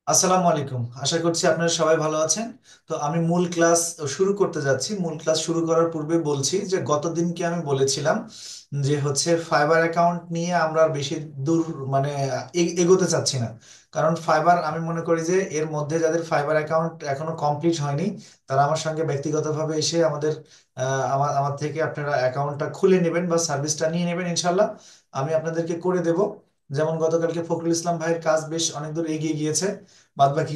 আসসালামু আলাইকুম। আশা করছি আপনারা সবাই ভালো আছেন। তো আমি মূল ক্লাস শুরু করতে যাচ্ছি। মূল ক্লাস শুরু করার পূর্বে বলছি যে গতদিনকে আমি বলেছিলাম যে হচ্ছে ফাইবার অ্যাকাউন্ট নিয়ে আমরা আর বেশি দূর মানে এগোতে চাচ্ছি না। কারণ ফাইবার আমি মনে করি যে এর মধ্যে যাদের ফাইবার অ্যাকাউন্ট এখনো কমপ্লিট হয়নি তারা আমার সঙ্গে ব্যক্তিগতভাবে এসে আমাদের আমার আমার থেকে আপনারা অ্যাকাউন্টটা খুলে নেবেন বা সার্ভিসটা নিয়ে নেবেন, ইনশাল্লাহ আমি আপনাদেরকে করে দেব। যেমন গতকালকে ফখরুল ইসলাম ভাইয়ের কাজ বেশ অনেক দূর এগিয়ে গিয়েছে। বাদ বাকি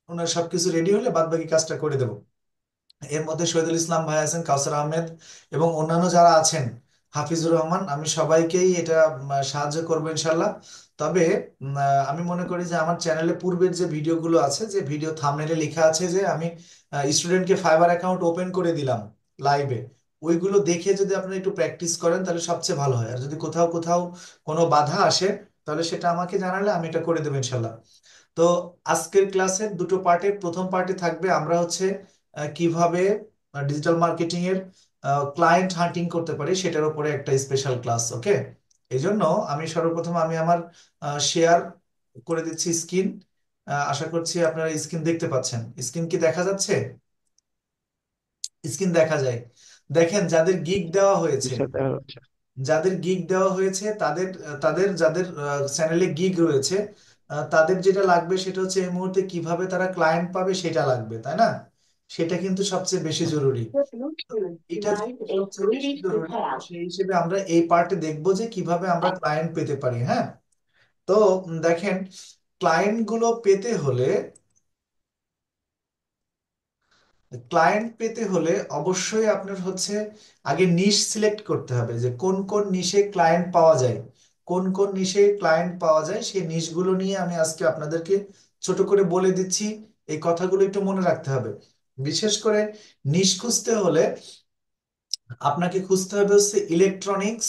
ওনার সবকিছু রেডি হলে বাদ বাকি কাজটা করে দেবো। এর মধ্যে শহীদুল ইসলাম ভাই আছেন, কাউসার আহমেদ এবং অন্যান্য যারা আছেন, হাফিজুর রহমান, আমি সবাইকেই এটা সাহায্য করবো ইনশাল্লাহ। তবে আমি মনে করি যে আমার চ্যানেলে পূর্বের যে ভিডিওগুলো আছে, যে ভিডিও থাম্বনেইলে লেখা আছে যে আমি স্টুডেন্টকে ফাইবার অ্যাকাউন্ট ওপেন করে দিলাম লাইভে, ওইগুলো দেখে যদি আপনারা একটু প্র্যাকটিস করেন তাহলে সবচেয়ে ভালো হয়। আর যদি কোথাও কোথাও কোনো বাধা আসে তাহলে সেটা আমাকে জানালে আমি এটা করে দেবো ইনশাল্লাহ। তো আজকের ক্লাসের দুটো পার্টে, প্রথম পার্টে থাকবে আমরা হচ্ছে কিভাবে ডিজিটাল মার্কেটিং এর ক্লায়েন্ট হান্টিং করতে পারি সেটার উপরে একটা স্পেশাল ক্লাস। ওকে, এই জন্য আমি সর্বপ্রথম আমি আমার শেয়ার করে দিচ্ছি স্ক্রিন। আশা করছি আপনারা স্ক্রিন দেখতে পাচ্ছেন। স্ক্রিন কি দেখা যাচ্ছে? স্ক্রিন দেখা যায়। দেখেন, যাদের গিগ দেওয়া হয়েছে, স্যার দেখা যাচ্ছে। যাদের গিগ দেওয়া হয়েছে তাদের তাদের যাদের চ্যানেলে গিগ রয়েছে, তাদের যেটা লাগবে সেটা হচ্ছে এই মুহূর্তে কিভাবে তারা ক্লায়েন্ট পাবে সেটা লাগবে, তাই না? সেটা কিন্তু সবচেয়ে বেশি জরুরি। The তো Bluetooth এটা device যেহেতু is সবচেয়ে বেশি ready to জরুরি, তো pair. সেই হিসেবে আমরা এই পার্টে দেখবো যে কিভাবে আমরা ক্লায়েন্ট পেতে পারি। হ্যাঁ, তো দেখেন, ক্লায়েন্ট গুলো পেতে হলে, ক্লায়েন্ট পেতে হলে অবশ্যই আপনার হচ্ছে আগে নিশ সিলেক্ট করতে হবে যে কোন কোন নিশে ক্লায়েন্ট পাওয়া যায়। কোন কোন নিশে ক্লায়েন্ট পাওয়া যায় সেই নিশগুলো নিয়ে আমি আজকে আপনাদেরকে ছোট করে বলে দিচ্ছি। এই কথাগুলো একটু মনে রাখতে হবে। বিশেষ করে নিশ খুঁজতে হলে আপনাকে খুঁজতে হবে হচ্ছে ইলেকট্রনিক্স,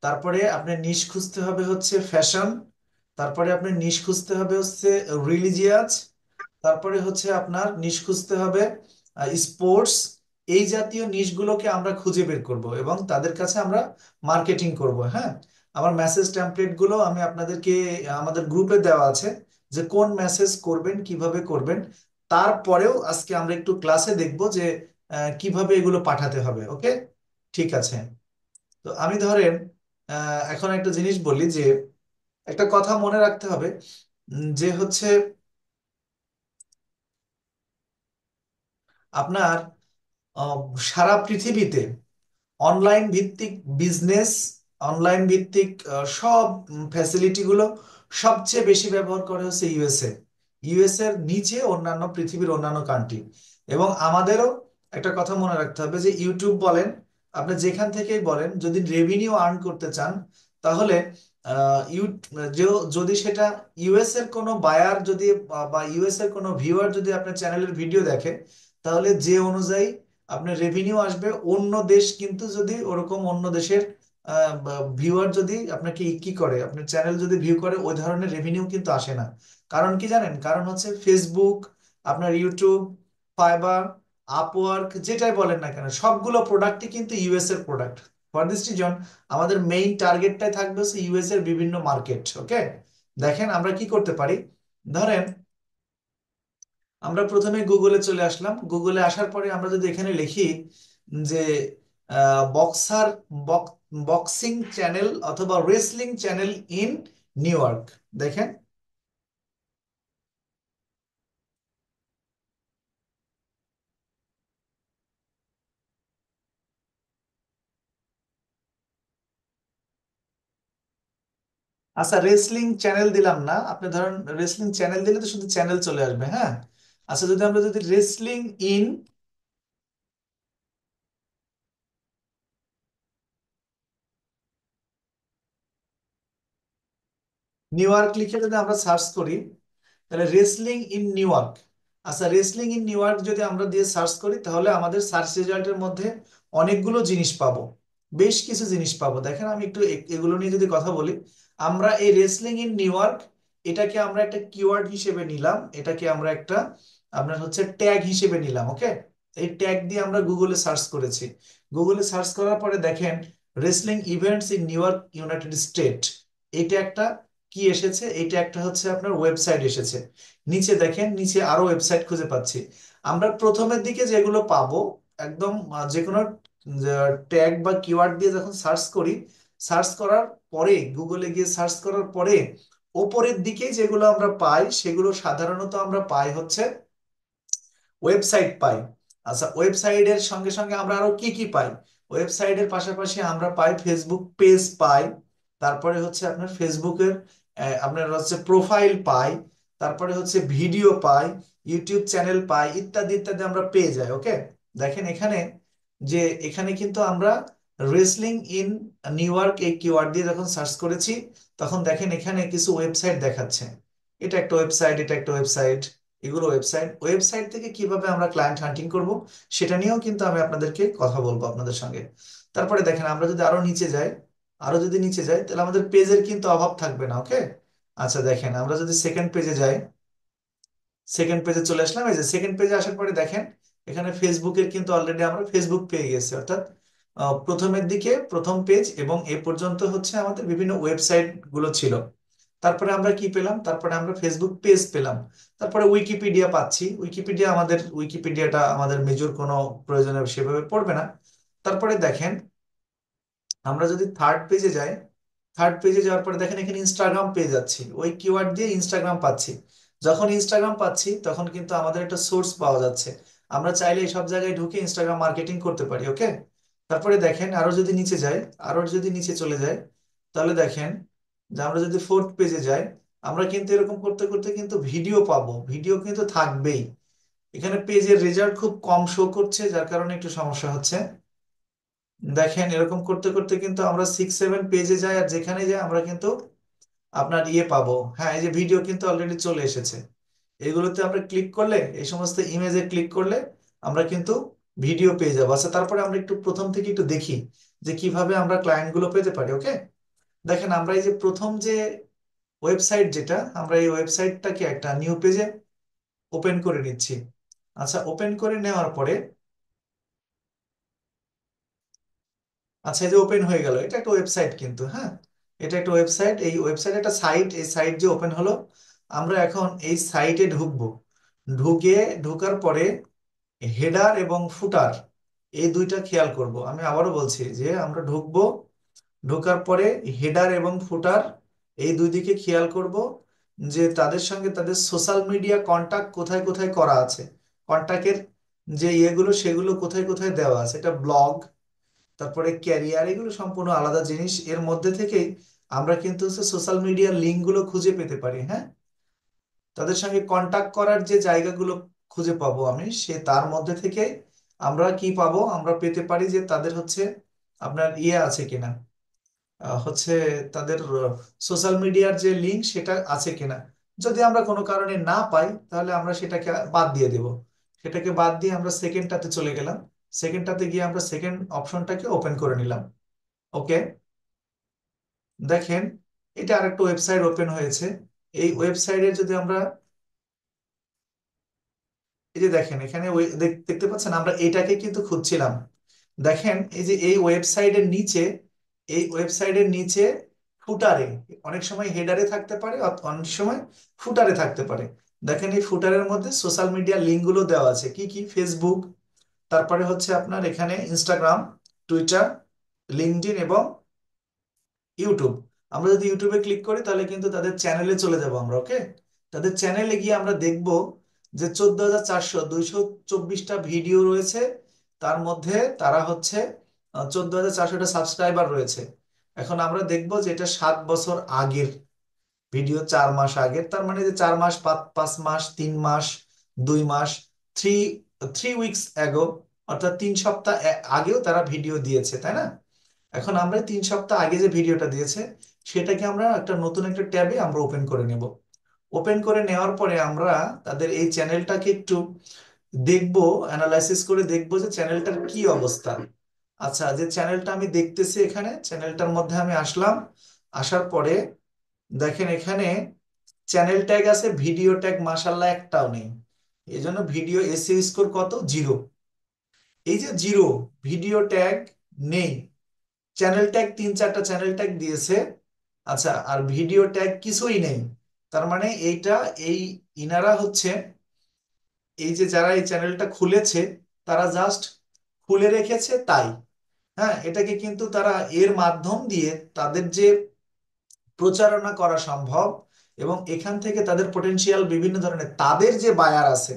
তারপরে আপনার নিশ খুঁজতে হবে হচ্ছে ফ্যাশন, তারপরে আপনার নিশ খুঁজতে হবে হচ্ছে রিলিজিয়াস, তারপরে হচ্ছে আপনার নিশ খুঁজতে হবে স্পোর্টস। এই জাতীয় নিশগুলোকে আমরা খুঁজে বের করব এবং তাদের কাছে আমরা মার্কেটিং করব। হ্যাঁ, আমার মেসেজ টেমপ্লেট গুলো আমি আপনাদেরকে আমাদের গ্রুপে দেওয়া আছে, যে কোন মেসেজ করবেন কিভাবে করবেন। তারপরেও আজকে আমরা একটু ক্লাসে দেখব যে কিভাবে এগুলো পাঠাতে হবে। ওকে, ঠিক আছে। তো আমি ধরেন এখন একটা জিনিস বলি যে একটা কথা মনে রাখতে হবে, যে হচ্ছে আপনার আহ, সারা পৃথিবীতে অনলাইন ভিত্তিক বিজনেস, অনলাইন ভিত্তিক সব ফ্যাসিলিটি গুলো সবচেয়ে বেশি ব্যবহার করে হচ্ছে ইউএসএ। ইউএসএ এর নিচে অন্যান্য পৃথিবীর অন্যান্য কান্ট্রি। এবং আমাদেরও একটা কথা মনে রাখতে হবে যে ইউটিউব বলেন, আপনি যেখান থেকেই বলেন, যদি রেভিনিউ আর্ন করতে চান তাহলে আহ, ইউ যদি সেটা ইউএস এর কোনো বায়ার যদি বা ইউএস এর কোনো ভিউয়ার যদি আপনার চ্যানেলের ভিডিও দেখে, তাহলে যে অনুযায়ী আপনার রেভিনিউ আসবে, অন্য দেশ কিন্তু যদি ওরকম অন্য দেশের ভিউয়ার যদি আপনাকে কি করে, আপনার চ্যানেল যদি ভিউ করে, ওই ধরনের রেভিনিউ কিন্তু আসে না। কারণ কি জানেন? কারণ হচ্ছে ফেসবুক, আপনার ইউটিউব, ফাইবার, আপওয়ার্ক, যেটাই বলেন না কেন সবগুলো প্রোডাক্টই কিন্তু ইউএস এর প্রোডাক্ট। ফর দিস রিজন আমাদের মেইন টার্গেটটাই থাকবে হচ্ছে ইউএস এর বিভিন্ন মার্কেট। ওকে, দেখেন আমরা কি করতে পারি। ধরেন আমরা প্রথমে গুগলে চলে আসলাম। গুগলে আসার পরে আমরা যদি এখানে লিখি যে বক্সার বক্সিং চ্যানেল অথবা wrestling channel in new York, দেখেন। আচ্ছা, রেসলিং চ্যানেল দিলাম না, আপনি ধরেন রেসলিং চ্যানেল দিলে তো শুধু চ্যানেল চলে আসবে। হ্যাঁ, আচ্ছা, যদি আমরা যদি রেসলিং ইন নিউ ইয়র্ক লিখে যদি আমরা সার্চ করি, তাহলে রেসলিং ইন নিউ ইয়র্ক, আচ্ছা রেসলিং ইন নিউ ইয়র্ক যদি আমরা দিয়ে সার্চ করি তাহলে আমাদের সার্চ রেজাল্টের মধ্যে অনেকগুলো জিনিস পাবো, বেশ কিছু জিনিস পাবো। দেখেন আমি একটু এগুলো নিয়ে যদি কথা বলি, আমরা এই রেসলিং ইন নিউ ইয়র্ক এটাকে আমরা একটা কিওয়ার্ড হিসেবে নিলাম, এটাকে আমরা একটা আপনার হচ্ছে ট্যাগ হিসেবে নিলাম। ওকে, এই ট্যাগ দিয়ে আমরা গুগলে সার্চ করেছি। গুগলে সার্চ করার পরে দেখেন wrestling events in new York United state, এটা একটা কি এসেছে, এটা একটা হচ্ছে আপনার ওয়েবসাইট এসেছে। নিচে দেখেন, নিচে আরো ওয়েবসাইট খুঁজে পাচ্ছি। আমরা প্রথমের দিকে যেগুলো পাবো একদম যে কোনো ট্যাগ বা কিওয়ার্ড দিয়ে যখন সার্চ করি, সার্চ করার পরে গুগলে গিয়ে সার্চ করার পরে ওপরের দিকে যেগুলো আমরা পাই সেগুলো সাধারণত আমরা পাই হচ্ছে ওয়েবসাইট পাই। আচ্ছা, ওয়েবসাইটের সঙ্গে সঙ্গে আমরা আরো কি কি পাই? ওয়েবসাইটের পাশাপাশি আমরা পাই ফেসবুক পেজ পাই, তারপরে হচ্ছে আপনার ফেসবুকের আপনার হচ্ছে প্রোফাইল পাই, তারপরে হচ্ছে ভিডিও পাই, ইউটিউব চ্যানেল পাই, ইত্যাদি ইত্যাদি আমরা পেয়ে যাই। ওকে, দেখেন এখানে যে এখানে কিন্তু আমরা রেসলিং ইন নিউ ইয়র্ক এই কিওয়ার্ড দিয়ে যখন সার্চ করেছি, তখন দেখেন এখানে কিছু ওয়েবসাইট দেখাচ্ছে। এটা একটা ওয়েবসাইট, এটা একটা ওয়েবসাইট, এগুলো ওয়েবসাইট। ওয়েবসাইট থেকে কিভাবে আমরা ক্লায়েন্ট হান্টিং করব সেটা নিয়েও কিন্তু আমি আপনাদেরকে কথা বলবো আপনাদের সঙ্গে। তারপরে দেখেন আমরা যদি আরো নিচে যাই, আরো যদি নিচে যাই তাহলে আমাদের পেজের কিন্তু অভাব থাকবে না। ওকে, আচ্ছা দেখেন আমরা যদি সেকেন্ড পেজে যাই, সেকেন্ড পেজে চলে আসলাম। এই যে সেকেন্ড পেজে আসার পরে দেখেন এখানে ফেসবুকের কিন্তু অলরেডি আমরা ফেসবুক পেয়ে গেছি, অর্থাৎ প্রথমের দিকে প্রথম পেজ এবং এ পর্যন্ত হচ্ছে আমাদের বিভিন্ন ওয়েবসাইট গুলো ছিল। তারপরে আমরা কি পেলাম? তারপরে আমরা ফেসবুক পেজ পেলাম। তারপরে উইকিপিডিয়া পাচ্ছি। উইকিপিডিয়াটা আমাদের মেজর কোনো প্রয়োজনে সেভাবে পড়বে না। তারপরে দেখেন আমরা যদি থার্ড পেজে যাই, থার্ড পেজে যাওয়ার পরে দেখেন এখানে ইনস্টাগ্রাম পেয়ে যাচ্ছি, ওই কিওয়ার্ড দিয়ে ইনস্টাগ্রাম পাচ্ছি। যখন ইনস্টাগ্রাম পাচ্ছি তখন কিন্তু আমাদের একটা সোর্স পাওয়া যাচ্ছে। আমরা চাইলে এই সব জায়গায় ঢুকে ইনস্টাগ্রাম মার্কেটিং করতে পারি। ওকে, তারপরে দেখেন আরো যদি নিচে যাই, আরো যদি নিচে চলে যাই, তাহলে দেখেন যে আমরা যদি ফোর্থ পেজে যাই, আমরা কিন্তু এরকম করতে করতে কিন্তু ভিডিও পাবো। ভিডিও কিন্তু থাকবেই। এখানে পেজের রেজাল্ট খুব কম শো করছে, যার কারণে একটু সমস্যা হচ্ছে। দেখেন এরকম করতে করতে কিন্তু আমরা 6-7 পেজে যাই, আর যেখানে যাই আমরা কিন্তু আপনার ইয়ে পাবো। হ্যাঁ, এই যে ভিডিও কিন্তু অলরেডি চলে এসেছে। এগুলোতে আমরা ক্লিক করলে, এই সমস্ত ইমেজে ক্লিক করলে আমরা কিন্তু ভিডিও পেয়ে যাবো। আচ্ছা, তারপরে আমরা একটু প্রথম থেকে একটু দেখি যে কিভাবে আমরা ক্লায়েন্ট গুলো পেতে পারি। ওকে, দেখেন আমরা এই যে প্রথম যে ওয়েবসাইট, যেটা আমরা এই ওয়েবসাইটটাকে একটা নিউ পেজে ওপেন করে নিচ্ছি। আচ্ছা, ওপেন করে নেওয়ার পরে আচ্ছা, এই যে ওপেন হয়ে গেল, এটা একটা ওয়েবসাইট কিন্তু। হ্যাঁ, এটা একটা ওয়েবসাইট, এই ওয়েবসাইট একটা সাইট, এই সাইট যে ওপেন হলো, আমরা এখন এই সাইটে ঢুকবো। ঢুকে ঢোকার পরে হেডার এবং ফুটার এই দুইটা খেয়াল করব। আমি আবারও বলছি যে আমরা ঢুকবো, ঢোকার পরে হেডার এবং ফুটার এই দুই দিকে খেয়াল করব, যে তাদের সঙ্গে তাদের সোশ্যাল মিডিয়া কন্টাক্ট কোথায় কোথায় করা আছে, কন্টাক্টের যে ইয়েগুলো সেগুলো কোথায় কোথায় দেওয়া আছে। এটা ব্লগ, তারপরে ক্যারিয়ার, এগুলো সম্পূর্ণ আলাদা জিনিস। এর মধ্যে থেকেই আমরা কিন্তু সোশ্যাল মিডিয়ার লিঙ্ক গুলো খুঁজে পেতে পারি। হ্যাঁ, তাদের সঙ্গে কন্টাক্ট করার যে জায়গাগুলো খুঁজে পাবো আমি, সে তার মধ্যে থেকে আমরা কি পাবো? আমরা পেতে পারি যে তাদের হচ্ছে আপনার ইয়ে আছে কিনা, হচ্ছে তাদের সোশ্যাল মিডিয়ার যে লিঙ্ক সেটা আছে কিনা। যদি আমরা কোনো কারণে না পাই তাহলে আমরা সেটাকে বাদ দিয়ে দেব। সেটাকে বাদ দিয়ে আমরা সেকেন্ডটাতে চলে গেলাম। সেকেন্ডটাতে গিয়ে আমরা সেকেন্ড অপশনটাকে ওপেন করে নিলাম। ওকে, দেখেন এটা আরেকটা ওয়েবসাইট ওপেন হয়েছে। এই ওয়েবসাইটে যদি আমরা এই যে দেখেন এখানে দেখতে পাচ্ছেন আমরা এটাকে কিন্তু খুঁজছিলাম। দেখেন এই যে এই ওয়েবসাইটের নিচে, এই ওয়েবসাইটের নিচে ফুটারে, অনেক সময় হেডারে থাকতে পারে, অনেক সময় ফুটারে থাকতে পারে। দেখেন এই ফুটারের মধ্যে সোশ্যাল মিডিয়া লিঙ্ক গুলো দেওয়া আছে। কি কি? ফেসবুক, তারপরে হচ্ছে আপনার এখানে ইনস্টাগ্রাম, টুইটার, লিঙ্কডইন এবং ইউটিউব। আমরা যদি ইউটিউবে ক্লিক করি তাহলে কিন্তু তাদের চ্যানেলে চলে যাব আমরা। ওকে, তাদের চ্যানেলে গিয়ে আমরা দেখব যে 14,400 224টা ভিডিও রয়েছে। তার মধ্যে তারা হচ্ছে 14,400টা সাবস্ক্রাইবার রয়েছে। এখন আমরা দেখব যে এটা 7 বছর আগের ভিডিও, 4 মাস আগের। তার মানে যে 4 মাস, 5 মাস, 3 মাস, 2 মাস, থ্রি থ্রি উইকস অ্যাগো, অর্থাৎ 3 সপ্তাহ আগেও তারা ভিডিও দিয়েছে, তাই না? এখন আমরা 3 সপ্তাহ আগে যে ভিডিওটা দিয়েছে সেটাকে আমরা একটা নতুন একটা ট্যাবে আমরা ওপেন করে নেব। ওপেন করে নেওয়ার পরে আমরা তাদের এই চ্যানেলটাকে একটু দেখবো, অ্যানালাইসিস করে দেখবো যে চ্যানেলটার কি অবস্থা। আচ্ছা, যে চ্যানেলটা আমি দেখতেছি, এখানে চ্যানেলটার মধ্যে আমি আসলাম। আসার পরে দেখেন এখানে চ্যানেল ট্যাগ আছে, ভিডিও ট্যাগ মাশাআল্লাহ একটাও নেই। এই জন্য ভিডিও এসইও স্কোর কত? 0। এই যে 0, ভিডিও ট্যাগ নেই, চ্যানেল ট্যাগ 3-4টা চ্যানেল ট্যাগ দিয়েছে, আচ্ছা, আর ভিডিও ট্যাগ কিছুই নেই। তার মানে এইটা, এই ইনারা হচ্ছে, এই যে যারা এই চ্যানেলটা খুলেছে, তারা জাস্ট খুলে রেখেছে তাই। হ্যাঁ, এটাকে কিন্তু তারা এর মাধ্যম দিয়ে তাদের যে প্রচারণা করা সম্ভব, এবং এখান থেকে তাদের পটেনশিয়াল বিভিন্ন ধরনের তাদের যে বায়ার আছে,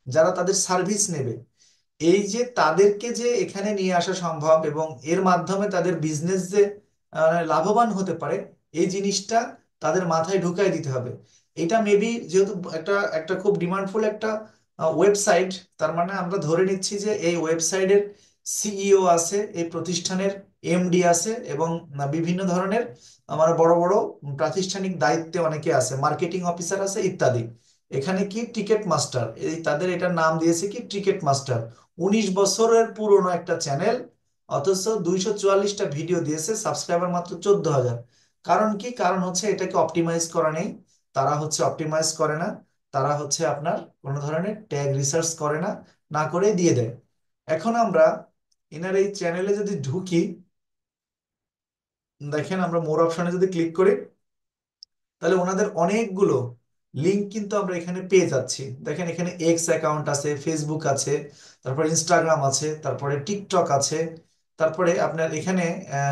যারা তাদের সার্ভিস নেবে, এই যে তাদেরকে যে এখানে নিয়ে আসা সম্ভব এবং এর মাধ্যমে তাদের বিজনেস যে লাভবান হতে পারে, এই জিনিসটা তাদের মাথায় ঢুকাই দিতে হবে। এটা মেবি যেহেতু একটা একটা খুব ডিমান্ডফুল একটা ওয়েবসাইট, তার মানে আমরা ধরে নিচ্ছি যে এই ওয়েবসাইটের সিইও আছে, এই প্রতিষ্ঠানের এমডি আছে, এবং বিভিন্ন ধরনের আমার বড় বড় প্রাতিষ্ঠানিক দায়িত্বে অনেকে আছে, মার্কেটিং অফিসার আছে ইত্যাদি। এখানে কি টিকেট মাস্টার, এই তাদের এটার নাম দিয়েছে কি টিকেট মাস্টার। 19 বছরের পুরনো একটা চ্যানেল, অথচ 244টা ভিডিও দিয়েছে, সাবস্ক্রাইবার মাত্র 14,000। কারণ কি? কারণ হচ্ছে এটাকে অপটিমাইজ করা নেই। তারা হচ্ছে অপটিমাইজ করে না। তারা হচ্ছে আপনার কোনো ধরনের ট্যাগ রিসার্চ করে না, না করে দিয়ে দেয়। এখন আমরা এনার এই চ্যানেলে যদি ঢুকি, দেখেন আমরা মোর অপশনে যদি ক্লিক করি, তাহলে ওনাদের অনেকগুলো লিংক কিন্তু আমরা এখানে পেয়ে যাচ্ছি। দেখেন এখানে এক্স অ্যাকাউন্ট আছে, ফেসবুক আছে, তারপরে ইনস্টাগ্রাম আছে, তারপরে টিকটক আছে, তারপরে আপনার এখানে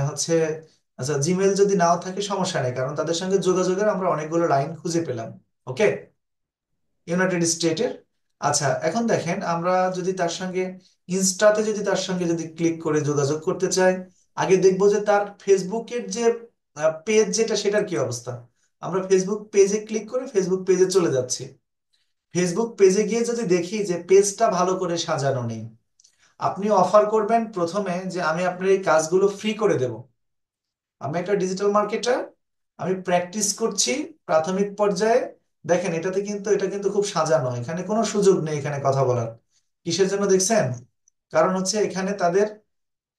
হচ্ছে, আচ্ছা জিমেল যদি নাও থাকে সমস্যা নেই, কারণ তাদের সঙ্গে যোগাযোগের আমরা অনেকগুলো লাইন খুঁজে পেলাম। ওকে, ইউনাইটেড স্টেটের। আচ্ছা, এখন দেখেন আমরা যদি তার সঙ্গে ইনস্টাতে যদি তার সঙ্গে যদি ক্লিক করে যোগাযোগ করতে চাই, আগে দেখবো যে তার ফেসবুকের যে পেজ যেটা, সেটার কি অবস্থা। আমরা ফেসবুক পেজে ক্লিক করে ফেসবুক পেজে চলে যাচ্ছি। ফেসবুক পেজে গিয়ে যদি দেখি যে পেজটা ভালো করে সাজানো নেই, আপনি অফার করবেন প্রথমে যে আমি আপনার এই কাজগুলো ফ্রি করে দেব, আমি একটা ডিজিটাল মার্কেটার, আমি প্র্যাকটিস করছি প্রাথমিক পর্যায়ে। দেখেন এটাতে কিন্তু, এটা কিন্তু খুব সাজানো, এখানে কোনো সুযোগ নেই এখানে কথা বলার। কিসের জন্য দেখছেন? কারণ হচ্ছে এখানে তাদের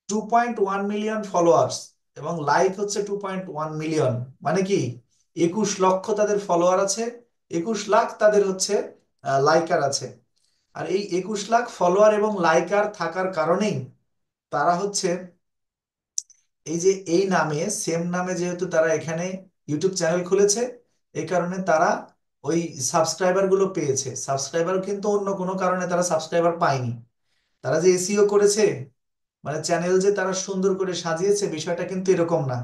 2.1 মিলিয়ন ফলোয়ার্স, এবং লাইক হচ্ছে 2.1 মিলিয়ন। মানে কি, 21 লক্ষ তাদের ফলোয়ার আছে, 21 লাখ তাদের হচ্ছে লাইকার আছে। আর এই 21 লাখ ফলোয়ার এবং লাইকার থাকার কারণেই তারা হচ্ছে এই যে এই নামে, সেম নামে যেহেতু তারা এখানে ইউটিউব চ্যানেল খুলেছে, এই কারণে তারা ওই সাবস্ক্রাইবার গুলো পেয়েছে। সাবস্ক্রাইবার কিন্তু অন্য কোনো কারণে তারা সাবস্ক্রাইবার পায়নি। তারা যে এসইও করেছে, মানে চ্যানেল যে তারা সুন্দর করে সাজিয়েছে, বিষয়টা কিন্তু এরকম না।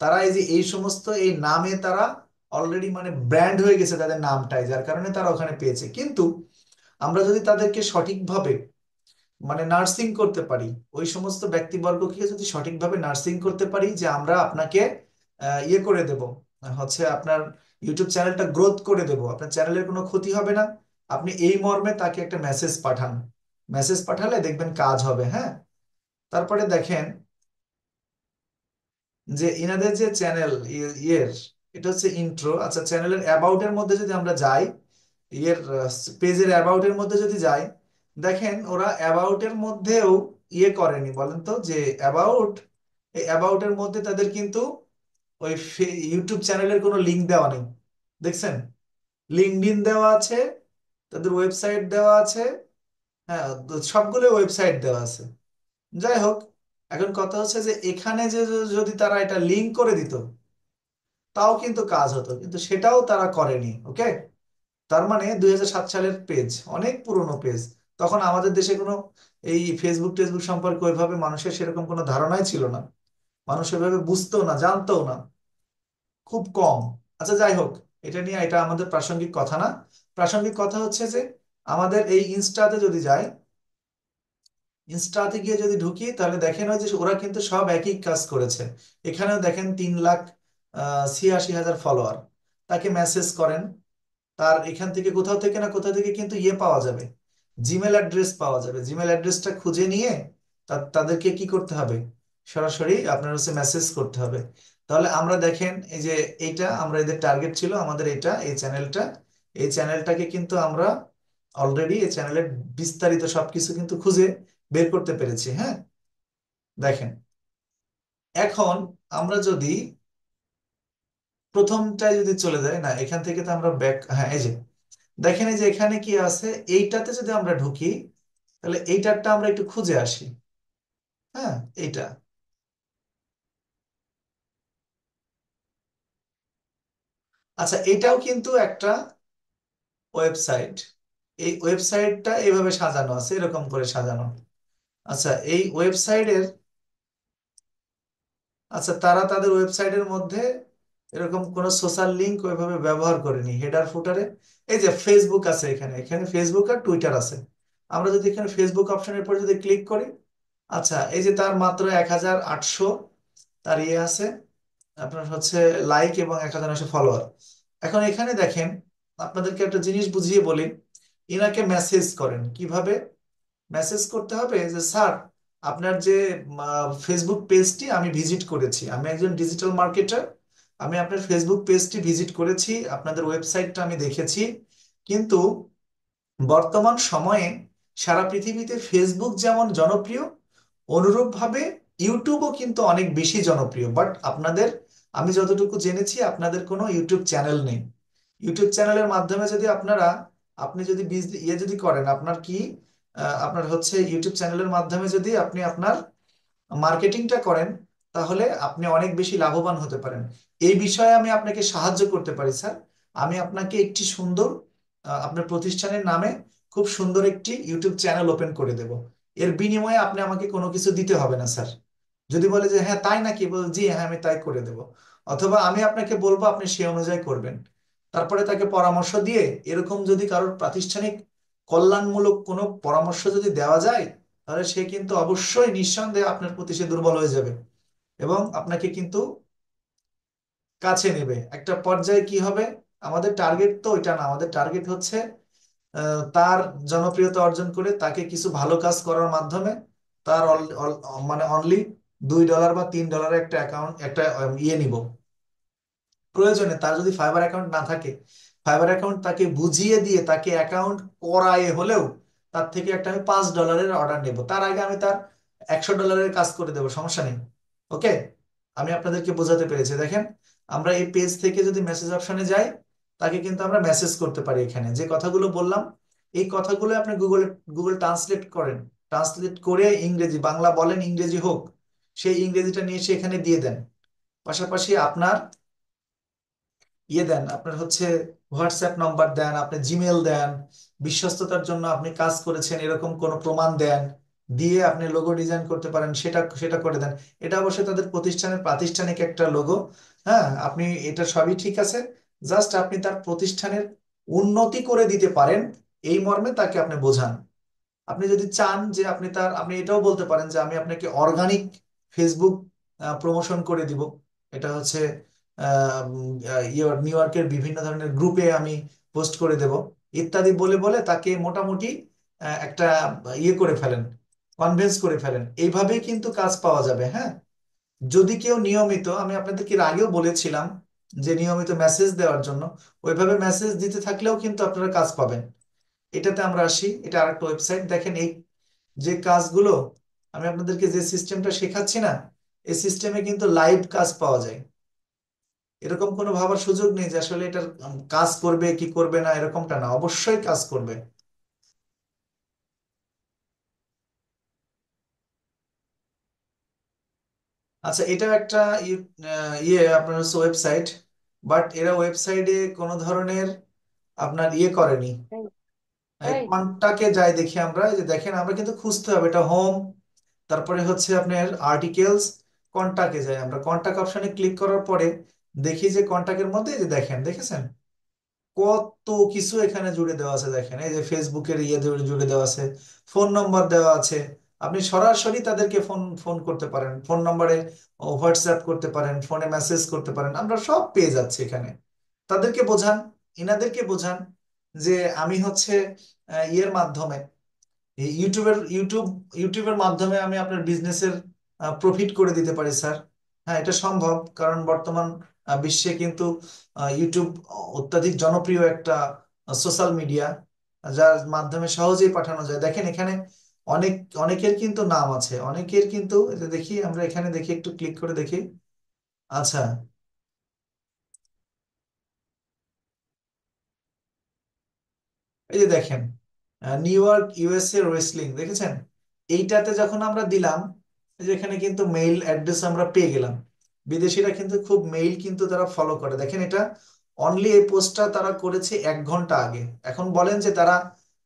তারা এই যে এই সমস্ত এই নামে তারা অলরেডি মানে ব্র্যান্ড হয়ে গেছে তাদের নামটাই, যার কারণে তারা ওখানে পেয়েছে। কিন্তু আমরা যদি তাদেরকে সঠিকভাবে মানে নার্সিং করতে পারি, ওই সমস্ত ব্যক্তিবর্গকে যদি সঠিকভাবে নার্সিং করতে পারি যে আমরা আপনাকে ইয়ে করে দেব, হচ্ছে আপনার ইউটিউব চ্যানেলটা গ্রোথ করে দেব, আপনার চ্যানেলের কোনো ক্ষতি হবে না, আপনি এই মর্মে তাকে একটা মেসেজ পাঠান। মেসেজ পাঠালে দেখবেন কাজ হবে। হ্যাঁ, তারপরে দেখেন যে ইনাদের যে চ্যানেল ইয়ের, এটা হচ্ছে ইন্ট্রো। আচ্ছা, চ্যানেলের অ্যাবাউট এর মধ্যে যদি আমরা যাই, ইয়ের পেজের অ্যাবাউট এর মধ্যে যদি যাই, দেখেন ওরা অ্যাবাউট এর মধ্যেও ইয়ে করেনি, বলেন তো যে অ্যাবাউট, এই অ্যাবাউট এর মধ্যে তাদের কিন্তু ওই ইউটিউব চ্যানেলের কোনো লিংক দেওয়া নেই। দেখছেন, লিঙ্কডইন দেওয়া আছে, তাদের ওয়েবসাইট দেওয়া আছে। হ্যাঁ, সবগুলো ওয়েবসাইট দেওয়া আছে। যাই হোক, এখন কথা হচ্ছে যে এখানে যে যদি তারা এটা লিংক করে দিত, তাও কিন্তু কাজ হতো, কিন্তু সেটাও তারা করেনি। ওকে, তার মানে 2007 সালের পেজ, অনেক পুরনো পেজ। তখন আমাদের দেশে কোনো এই ফেসবুক টেসবুক সম্পর্কে ওইভাবে মানুষের সেরকম কোনো ধারণাই ছিল না, মানুষ এভাবে বুঝতেও না, জানতেও না, খুব কম। আচ্ছা যাই হোক, এটা নিয়ে, এটা আমাদের প্রাসঙ্গিক কথা না। প্রাসঙ্গিক কথা হচ্ছে যে আমাদের এই ইনস্টাতে যদি যাই, ইনস্টাতে গিয়ে যদি ঢুকি, তাহলে দেখেন ওই যে ওরা কিন্তু সব একই কাজ করেছে। এখানেও দেখেন 3,86,000 ফলোয়ার। তাকে মেসেজ করেন, তার এখান থেকে কোথাও থেকে না কোথাও থেকে কিন্তু ইয়ে পাওয়া যাবে, জিমেল অ্যাড্রেস পাওয়া যাবে। জিমেল অ্যাড্রেসটা খুঁজে নিয়ে তাদেরকে কি করতে হবে, সরাসরি আপনার হচ্ছে মেসেজ করতে হবে। তাহলে আমরা দেখেন এই যে এইটা, আমরা এদের টার্গেট ছিল আমাদের এটা, এই চ্যানেলটা, এই চ্যানেলটাকে কিন্তু আমরা অলরেডি এই চ্যানেলের বিস্তারিত সবকিছু কিন্তু খুঁজে বের করতে পেরেছি। হ্যাঁ, দেখেন এখন আমরা যদি প্রথমটায় যদি চলে যাই, না এখান থেকে তো আমরা ব্যাক, হ্যাঁ এই যে দেখেন এই যে এখানে কি আছে, এইটাতে যদি আমরা ঢুকি, তাহলে এইটারটা আমরা একটু খুঁজে আসি। হ্যাঁ, এইটা আচ্ছা, এটাও কিন্তু একটা ওয়েবসাইট। এই ওয়েবসাইটটা এভাবে সাজানো আছে, এরকম করে সাজানো। আচ্ছা, এই ওয়েবসাইটের, আচ্ছা তারা তাদের ওয়েবসাইটের মধ্যে এরকম কোনো সোশ্যাল লিংক ওইভাবে ব্যবহার করেনি হেডার ফুটারে। এই যে ফেসবুক আছে, এখানে এখানে ফেসবুক আর টুইটার আছে। আমরা যদি এখানে ফেসবুক অপশনের উপর যদি ক্লিক করি, আচ্ছা এই যে তার মাত্র 1800 তার ইয়ে আছে, আপনার হচ্ছে লাইক এবং 1900 ফলোয়ার। এখন এখানে দেখেন, আপনাদেরকে একটা জিনিস বুঝিয়ে বলি। ইনাকে মেসেজ করেন কিভাবে। মেসেজ করতে হবে যে স্যার, আপনার যে ফেসবুক পেজটি আমি ভিজিট করেছি, আমি একজন ডিজিটাল মার্কেটার, আমি আপনার ফেসবুক পেজটি ভিজিট করেছি, আপনাদের ওয়েবসাইটটা আমি দেখেছি, কিন্তু বর্তমান সময়ে সারা পৃথিবীতে ফেসবুক যেমন জনপ্রিয়, অনুরূপভাবে ইউটিউবও কিন্তু অনেক বেশি জনপ্রিয়। বাট আপনাদের, আমি যতটুকু জেনেছি আপনাদের কোনো ইউটিউব চ্যানেল নেই। ইউটিউব চ্যানেলের মাধ্যমে যদি আপনারা, আপনি যদি ইয়ে যদি করেন, আপনার কি আপনার হচ্ছে ইউটিউব চ্যানেলের মাধ্যমে যদি আপনি আপনার মার্কেটিংটা করেন, তাহলে আপনি অনেক বেশি লাভবান হতে পারেন। এই বিষয়ে আমি আপনাকে সাহায্য করতে পারি স্যার। আমি আপনাকে একটি সুন্দর আপনার প্রতিষ্ঠানের নামে খুব সুন্দর একটি ইউটিউব চ্যানেল ওপেন করে দেব। এর বিনিময়ে আপনি আমাকে কোনো কিছু দিতে হবে না স্যার। যদি বলে যে হ্যাঁ তাই নাকি, বল জি হ্যাঁ আমি তাই করে দেব। অথবা আমি আপনাকে বলবো, আপনি সেই অনুযায়ী করবেন। তারপরে তাকে পরামর্শ দিয়ে, এরকম যদি কারোর প্রাতিষ্ঠানিক কল্যাণমূলক কোনো পরামর্শ যদি দেওয়া যায়, তাহলে সে কিন্তু অবশ্যই নিঃসন্দেহে আপনার প্রতি সে দুর্বল হয়ে যাবে এবং আপনাকে কিন্তু কাছে নেবে। একটা পর্যায়ে কি হবে, আমাদের টার্গেট তো ওইটা না, আমাদের টার্গেট হচ্ছে তার জনপ্রিয়তা অর্জন করে তাকে কিছু ভালো কাজ করার মাধ্যমে তার মানে অনলি $2 বা $3 একটা অ্যাকাউন্ট, একটা ইয়ে নিব। প্রয়োজনে তার যদি ফাইবার অ্যাকাউন্ট না থাকে, ফাইবার অ্যাকাউন্ট তাকে বুঝিয়ে দিয়ে তাকে অ্যাকাউন্ট করায় হলেও তার থেকে একটা আমি $5 অর্ডার নেব। তার আগে আমি তার $100 কাজ করে দেবো, সমস্যা নেই। ওকে, আমি আপনাদেরকে বোঝাতে পেরেছি। দেখেন, আমরা এই পেজ থেকে যদি মেসেজ অপশনে যাই, তাকে কিন্তু আমরা মেসেজ করতে পারি। এখানে যে কথাগুলো বললাম, এই কথাগুলো আপনি গুগল ট্রান্সলেট করেন, ট্রান্সলেট করে ইংরেজি, বাংলা বলেন ইংরেজি হোক, সেই ইংরেজিটা নিয়ে এসে এখানে দিয়ে দেন। পাশাপাশি আপনার ইয়ে দেন, আপনার হচ্ছে হোয়াটসঅ্যাপ নাম্বার দেন, আপনি জিমেল দেন, বিশ্বস্ততার জন্য আপনি কাজ করেছেন এরকম কোনো প্রমাণ দেন, দিয়ে আপনি লোগো ডিজাইন করতে পারেন, সেটা সেটা করে দেন। এটা অবশ্যই তাদের প্রতিষ্ঠানের প্রাতিষ্ঠানিক একটা লোগো। হ্যাঁ, আপনি এটা সবই ঠিক আছে, জাস্ট আপনি তার প্রতিষ্ঠানের উন্নতি করে দিতে পারেন, এই মর্মে তাকে আপনি বোঝান। আপনি যদি চান যে আপনি তার, আপনি এটাও বলতে পারেন যে আমি আপনাকে অর্গানিক ফেসবুক প্রমোশন করে দিব। এটা হচ্ছে নিউ ইয়র্কের বিভিন্ন ধরনের গ্রুপে আমি পোস্ট করে দেব, ইত্যাদি বলে বলে তাকে মোটামুটি একটা ইয়ে করে ফেলেন, কনভিন্স করে ফেলেন। এইভাবেই কিন্তু কাজ পাওয়া যাবে। হ্যাঁ, যদি কেউ নিয়মিত, আমি আপনাদেরকে এর আগেও বলেছিলাম যে নিয়মিত মেসেজ দেওয়ার জন্য, ওইভাবে মেসেজ দিতে থাকলেও কিন্তু আপনারা কাজ পাবেন। এটাতে আমরা আসি, এটা আরেকটা ওয়েবসাইট। দেখেন এই যে কাজগুলো, আমি আপনাদেরকে যে সিস্টেমটা শেখাচ্ছি না, এই সিস্টেমে কিন্তু লাইভ কাজ পাওয়া যায়। এরকম কোনো ভাবার সুযোগ নেই যে আসলে এটার কাজ করবে কি করবে না, এরকমটা না, অবশ্যই কাজ করবে। আচ্ছা, এটাও একটা ইয়ে আপনার হচ্ছে ওয়েবসাইট, বাট এরা ওয়েবসাইটে কোনো ধরনের আপনার ইয়ে করেনি। এই এই কোনটাকে যাই দেখি আমরা, এই যে দেখেন আমরা কিন্তু খুঁজতে হবে, এটা হোম, তারপরে হচ্ছে আপনার আর্টিকেলস, কন্টাক্টে যাই আমরা, কন্টাক্ট অপশনে ক্লিক করার পরে দেখি যে কন্টাক্টের মধ্যে এই যে দেখেন, দেখেছেন কত কিছু এখানে জুড়ে দেওয়া আছে। দেখেন এই যে ফেসবুকের ইয়ে জুড়ে জুড়ে দেওয়া আছে, ফোন নম্বর দেওয়া আছে, আপনি সরাসরি তাদেরকে ফোন ফোন করতে পারেন, ফোন নম্বরে হোয়াটসঅ্যাপ করতে পারেন, ফোনে মেসেজ করতে পারেন, আমরা সব পেয়ে যাচ্ছি এখানে। তাদেরকে বোঝান, ইনাদেরকে বোঝান যে আমি হচ্ছে ইয়ের মাধ্যমে, এই ইউটিউবের মাধ্যমে আমি আপনার বিজনেসের প্রফিট করে দিতে পারি স্যার। হ্যাঁ, এটা সম্ভব, কারণ বর্তমান বিশ্বে কিন্তু ইউটিউব অত্যাধিক জনপ্রিয় একটা সোশ্যাল মিডিয়া, যার মাধ্যমে সহজেই পাঠানো যায়। দেখেন এখানে অনেক, অনেকের কিন্তু নাম আছে, অনেকের কিন্তু এই যে দেখি আমরা এখানে দেখি, একটু ক্লিক করে দেখি। আচ্ছা, এই যে দেখেন নিউ ইয়র্ক ইউএসএ রেসলিং, দেখেছেন? এইটাতে যখন আমরা দিলাম, এই যে এখানে কিন্তু মেইল অ্যাড্রেস আমরা পেয়ে গেলাম। বিদেশিরা কিন্তু খুব মেইল কিন্তু তারা ফলো করে। দেখেন এটা অনলি এই পোস্টটা তারা করেছে 1 ঘন্টা আগে। এখন বলেন যে তারা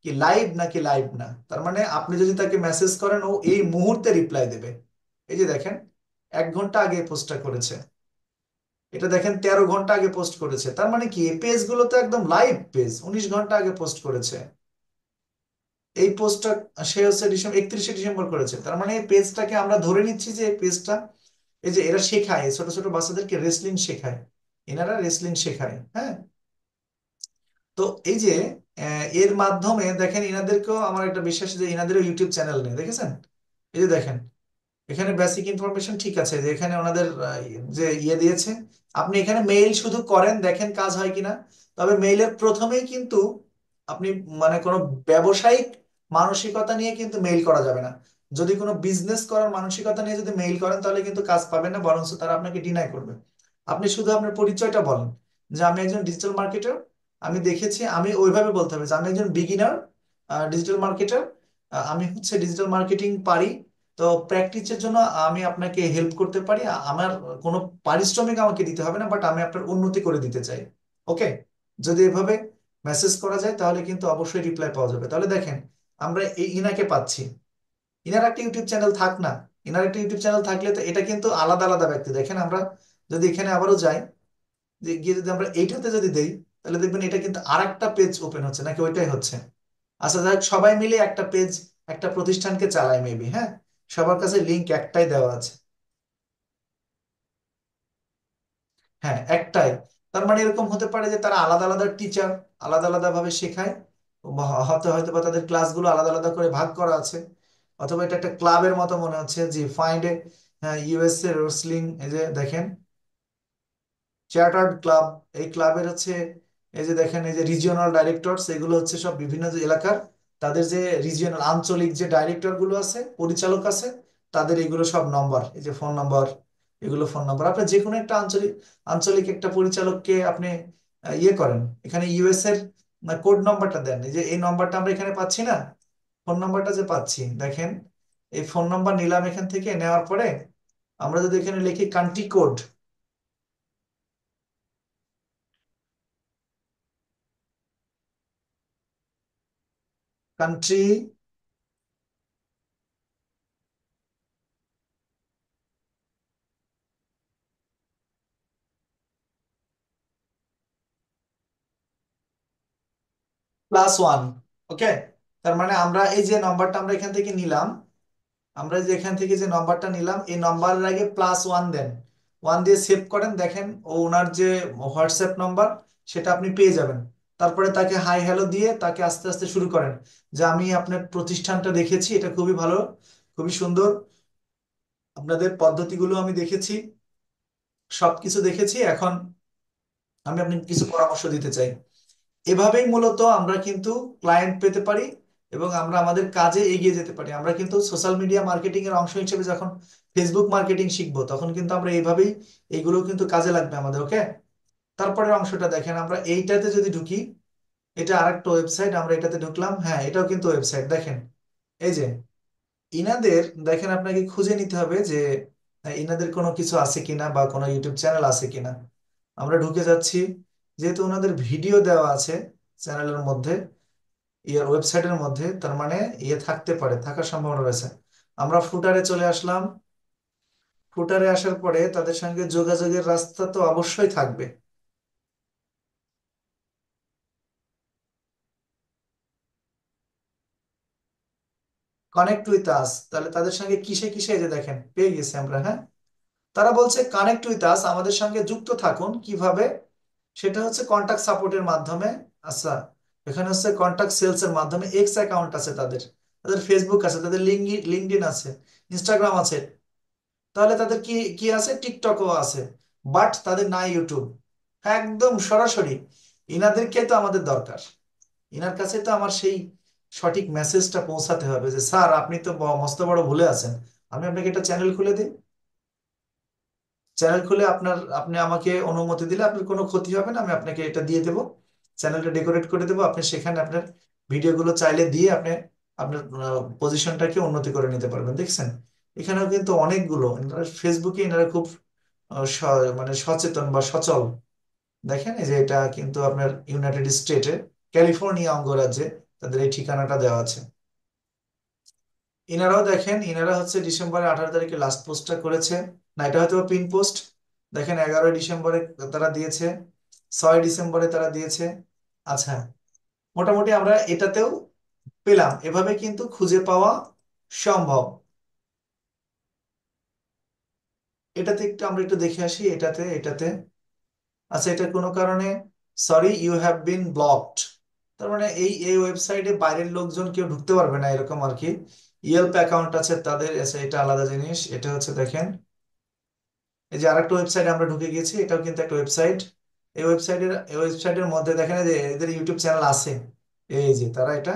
কি লাইভ নাকি লাইভ না? তার মানে আপনি যদি তাকে মেসেজ করেন ও এই মুহূর্তে রিপ্লাই দেবে। এই যে দেখেন, 1 ঘন্টা আগে পোস্টটা করেছে। এটা দেখেন 13 ঘন্টা আগে পোস্ট করেছে। তার মানে কি এই পেজগুলো তো একদম লাইভ পেজ, 19 ঘন্টা আগে পোস্ট করেছে এই পোস্টটা। সে হচ্ছে 31শে ডিসেম্বর করেছে। তার মানে এই পেজটাকে আমরা ধরে নিচ্ছি যে এই পেজটা, এই যে এরা শেখায়, ছোট ছোট বাচ্চাদেরকে রেসলিং শেখায়, এনারা রেসলিং শেখায়, হ্যাঁ। তো এই যে এর মাধ্যমে দেখেন এনাদেরকেও আমার একটা বিশ্বাস যে এনাদেরও ইউটিউব চ্যানেল নেই, দেখেছেন? এই যে দেখেন, এখানে বেসিক ইনফরমেশন ঠিক আছে, যে এখানে ওনাদের যে ইয়ে দিয়েছে। আপনি এখানে মেইল শুধু করেন, দেখেন কাজ হয় কিনা। তবে মেইলের প্রথমেই কিন্তু আপনি মানে কোনো ব্যবসায়িক মানসিকতা নিয়ে কিন্তু মেইল করা যাবে না। যদি কোনো বিজনেস করার মানসিকতা নিয়ে যদি মেইল করেন তাহলে কিন্তু কাজ পাবেন না, বরং তারা আপনাকে ডিনাই করবে। আপনি শুধু আপনার পরিচয়টা বলেন যে আমি একজন ডিজিটাল মার্কেটার। আমি দেখেছি, আমি ওইভাবে বলতে হবে যে আমি একজন বিগিনার ডিজিটাল মার্কেটার, আমি হচ্ছে ডিজিটাল মার্কেটিং পারি। তো প্র্যাকটিসের জন্য আমি আপনাকে হেল্প করতে পারি। আমার কোনো পারিশ্রমিক আমাকে দিতে হবে না, বাট আমি আপনার উন্নতি করে দিতে চাই। ওকে, যদি এভাবে মেসেজ করা যায় তাহলে কিন্তু অবশ্যই রিপ্লাই পাওয়া যাবে। তাহলে দেখেন, আমরা এই ইনাকে পাচ্ছি। ইনার একটা ইউটিউব চ্যানেল থাক না, ইনার একটা ইউটিউব চ্যানেল থাকলে তো এটা কিন্তু আলাদা আলাদা ব্যক্তি। দেখেন আমরা যদি এখানে আবারও যাই, যে গিয়ে যদি আমরা এইটাতে যদি দেই, তাহলে দেখবেন এটা কিন্তু আরেকটা পেজ ওপেন হচ্ছে, নাকি ওইটাই হচ্ছে? আচ্ছা যাই হোক, সবাই মিলে একটা পেজ, একটা প্রতিষ্ঠানকে চালায় মেবি, হ্যাঁ। সবার কাছে লিংক একটাই দেওয়া আছে। হ্যাঁ, একটাই। তার মানে এরকম হতে পারে যে তারা আলাদা আলাদা টিচার, আলাদা আলাদা ভাবে শেখায়। হয়তো হয়তো বা তাদের ক্লাসগুলো আলাদা আলাদা করে ভাগ করা আছে। অথবা এটা একটা ক্লাবের মতো মনে হচ্ছে, যে ফাইন্ড এ ইউএসএ রোসলিং, এই যে দেখেন চার্টার্ড ক্লাব। এই ক্লাবের হচ্ছে, এই যে দেখেন, এই যে রিজিওনাল ডাইরেক্টরস, এগুলো হচ্ছে সব বিভিন্ন যে এলাকার, তাদের যে রিজিওনাল আঞ্চলিক যে ডাইরেক্টর গুলো আছে, পরিচালক আছে, তাদের এগুলো সব নম্বর, এই যে ফোন নম্বর, এগুলো ফোন নম্বর। আপনি যে কোনো একটা আঞ্চলিক আঞ্চলিক একটা পরিচালককে আপনি ইয়ে করেন, এখানে ইউএস এর কোড নম্বরটা দেন। এই যে এই নম্বরটা আমরা এখানে পাচ্ছি না, ফোন নম্বরটা যে পাচ্ছি দেখেন, এই ফোন নম্বর নিলাম এখান থেকে। নেওয়ার পরে আমরা যদি এখানে লিখি কান্ট্রি কোড, কান্ট্রি +1। ওকে, তার মানে আমরা এই যে নাম্বারটা আমরা এখান থেকে নিলাম, আমরা যে এখান থেকে যে নাম্বারটা নিলাম, এই নাম্বারের আগে +1 দেন। 1 দিয়ে সেভ করেন, দেখেন ও ওনার যে হোয়াটসঅ্যাপ নাম্বার সেটা আপনি পেয়ে যাবেন। তারপরে তাকে হাই হ্যালো দিয়ে তাকে আস্তে আস্তে শুরু করেন যে আমি আপনার প্রতিষ্ঠানটা দেখেছি, এটা খুবই ভালো, খুবই সুন্দর, আপনাদের পদ্ধতিগুলো আমি দেখেছি, সবকিছু দেখেছি। এখন আমি আপনাকে কিছু পরামর্শ দিতে চাই। এভাবেই মূলত আমরা কিন্তু ক্লায়েন্ট পেতে পারি এবং আমরা আমাদের কাজে এগিয়ে যেতে পারি। আমরা কিন্তু সোশ্যাল মিডিয়া মার্কেটিং এর অংশ হিসেবে যখন ফেসবুক মার্কেটিং শিখবো, তখন কিন্তু আমরা এইভাবেই, এইগুলো কিন্তু কাজে লাগবে আমাদের। ওকে, তারপরের অংশটা দেখেন, আমরা এইটাতে যদি ঢুকি, এটা আরেকটা ওয়েবসাইট, আমরা এটাতে ঢুকলাম, হ্যাঁ এটাও কিন্তু ওয়েবসাইট। দেখেন এই যে ইনাদের, দেখেন আপনাকে খুঁজে নিতে হবে যে ইনাদের কোনো কিছু আছে কিনা বা কোনো ইউটিউব চ্যানেল আছে কিনা। আমরা ঢুকে যাচ্ছি, যেহেতু ওনাদের ভিডিও দেওয়া আছে চ্যানেলের মধ্যে, ইয়ার ওয়েবসাইটের মধ্যে, তার মানে ইয়ে থাকতে পারে, থাকার সম্ভাবনা রয়েছে। আমরা ফুটারে চলে আসলাম। ফুটারে আসার পরে তাদের সঙ্গে যোগাযোগের রাস্তা তো অবশ্যই থাকবে। কানেক্ট উইথ আস, তাহলে তাদের সঙ্গে কিসে কিসে, এই যে দেখেন পেয়ে গেছি আমরা, হ্যাঁ। তারা বলছে কানেক্ট উইথ আস, আমাদের সঙ্গে যুক্ত থাকুন। কিভাবে? সেটা হচ্ছে কন্টাক্ট সাপোর্টের মাধ্যমে। আচ্ছা, এখানে হচ্ছে কন্টাক্ট সেলস এর মাধ্যমে। এক্স অ্যাকাউন্ট আছে তাদের, তাদের ফেসবুক আছে, তাদের লিঙ্কডইন আছে, ইনস্টাগ্রাম আছে। তাহলে তাদের কি কি আছে? টিকটকও আছে, বাট তাদের নাই ইউটিউব। একদম সরাসরি ইনাদেরকে তো আমাদের দরকার। ইনার কাছে তো আমার সেই সঠিক মেসেজটা পৌঁছাতে হবে যে স্যার আপনি তো মস্ত বড় ভুলে আছেন। আমি আপনাকে একটা চ্যানেল খুলে দিই, চ্যানেল খুলে আপনি আমাকে অনুমতি দিলে আপনার কোনো ক্ষতি হবে না, আমি আপনাকে এটা দিয়ে দেবো, চ্যানেলটা ডেকোরেট করে দেবো। আপনি সেখানে আপনার ভিডিওগুলো চাইলে দিয়ে আপনি আপনার পজিশনটাকে উন্নতি করে নিতে পারবেন। দেখছেন, এখানেও কিন্তু অনেকগুলো, ফেসবুকে এনারা খুব মানে সচেতন বা সচল। দেখেন এই যে এটা কিন্তু আপনার ইউনাইটেড স্টেটের ক্যালিফোর্নিয়া অঙ্গরাজ্যে তাদের এই ঠিকানাটা দেওয়া আছে। ইনারাও দেখেন, ইনারা হচ্ছে ডিসেম্বরের 18 তারিখে লাস্ট পোস্টটা করেছে। না, এটা হয়তো পিন পোস্ট। দেখেন 11ই ডিসেম্বরে তারা দিয়েছে, 6ই ডিসেম্বরে তারা দিয়েছে। আচ্ছা, মোটামুটি আমরা এটাতেও পেলাম, এভাবে কিন্তু খুঁজে পাওয়া সম্ভব। এটাতে একটু আমরা একটু দেখে আসি, এটাতে আচ্ছা, এটা কোনো কারণে sorry you have been blocked. তার মানে এই এই ওয়েবসাইটে বাইরের লোকজন কেউ ঢুকতে পারবে না এরকম আর কি। ইয়েলপ অ্যাকাউন্ট আছে তাদের, আচ্ছা এটা আলাদা জিনিস। এটা হচ্ছে দেখেন এই যে আরেকটা ওয়েবসাইটে আমরা ঢুকে গেছি, এটাও কিন্তু একটা ওয়েবসাইট। এই ওয়েবসাইটের মধ্যে দেখেন এই যে এদের ইউটিউব চ্যানেল আছে। এই যে তারা এটা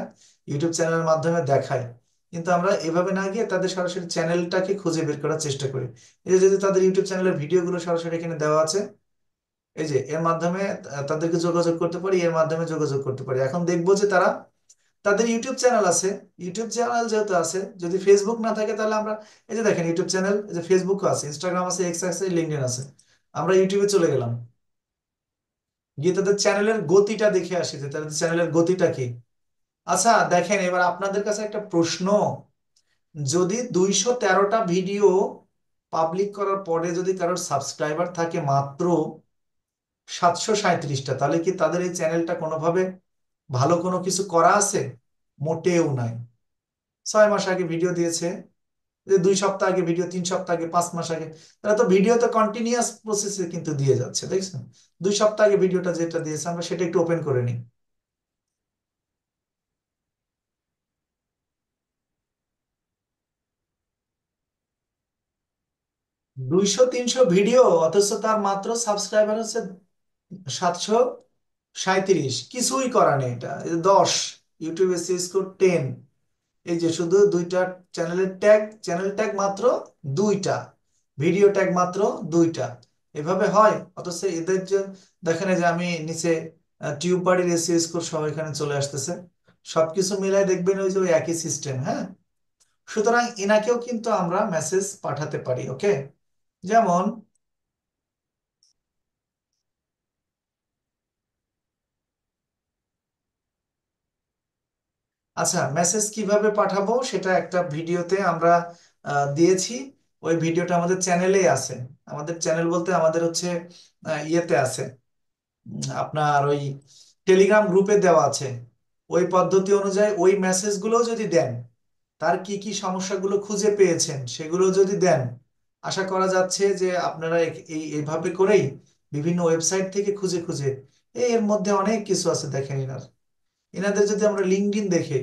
ইউটিউব চ্যানেলের মাধ্যমে দেখায়। কিন্তু আমরা এভাবে না গিয়ে তাদের সরাসরি চ্যানেলটাকে খুঁজে বের করার চেষ্টা করি। এই যে যদি তাদের ইউটিউব চ্যানেলের ভিডিওগুলো সরাসরি এখানে দেওয়া আছে, এই যে এর মাধ্যমে তাদেরকে যোগাযোগ করতে পারি, এর মাধ্যমে যোগাযোগ করতে পারি। এখন দেখবো যে তারা, তাদের ইউটিউব চ্যানেল আছে। ইউটিউব চ্যানেল যেহেতু আছে, যদি ফেসবুক না থাকে তাহলে আমরা, এই যে দেখেন ইউটিউব চ্যানেল, এই যে ফেসবুকও আছে, ইনস্টাগ্রাম আছে, এক্স আছে, লিঙ্কডইন আছে। আমরা ইউটিউবে চলে গেলাম, গিয়ে তাদের চ্যানেলের গতিটা দেখে আসি যে তাদের চ্যানেলের গতিটা কি। আচ্ছা দেখেন, এবার আপনাদের কাছে একটা প্রশ্ন, যদি 213টা ভিডিও পাবলিক করার পরে যদি কারোর সাবস্ক্রাইবার থাকে মাত্র 737টা, তাহলে কি তাদের এই চ্যানেলটা কোনোভাবে ভালো কোনো কিছু করা আছে? মোটেও নাই। 6 মাস আগে ভিডিও দিয়েছে, যে 2 সপ্তাহ আগে ভিডিও, 3 সপ্তাহ আগে, 5 মাস আগে, তারা তো ভিডিও তো কন্টিনিউয়াস প্রসেসে কিন্তু দিয়ে যাচ্ছে, দেখছেন? 2 সপ্তাহ আগে ভিডিওটা যেটা দিয়েছে, আমরা সেটা একটু ওপেন করে নিই। 200-300 ভিডিও, অথচ তার মাত্র সাবস্ক্রাইবার হচ্ছে 737। কিছুই করা নেই, এটা এই যে 10, ইউটিউব এসইও স্কোর 10। এই যে শুধু দুইটা চ্যানেলের ট্যাগ, চ্যানেল ট্যাগ মাত্র দুইটা, ভিডিও ট্যাগ মাত্র দুইটা। এভাবে হয়? অথচ এদের যে দেখেন, এই যে আমি নিচে টিউব বাড়ির এসইও স্কোর সহ এখানে চলে আসতেছে, সবকিছু মিলাই দেখবেন ওই যে ওই একই সিস্টেম। হ্যাঁ, সুতরাং এনাকেও কিন্তু আমরা মেসেজ পাঠাতে পারি। ওকে, যেমন আচ্ছা, মেসেজ কিভাবে পাঠাবো সেটা একটা ভিডিওতে আমরা দিয়েছি। ওই ভিডিওটা আমাদের চ্যানেলেই আছে। আমাদের চ্যানেল বলতে আমাদের হচ্ছে ইয়েতে আছে, আপনার ওই টেলিগ্রাম গ্রুপে দেওয়া আছে। ওই পদ্ধতি অনুযায়ী ওই মেসেজগুলো যদি দেন, তার কি কি সমস্যাগুলো খুঁজে পেয়েছেন সেগুলো যদি দেন, আশা করা যাচ্ছে যে আপনারা এইভাবে করেই বিভিন্ন ওয়েবসাইট থেকে খুঁজে খুঁজে, এর মধ্যে অনেক কিছু আছে দেখেন এনাদের যদি আমরা লিঙ্কডইন দেখি,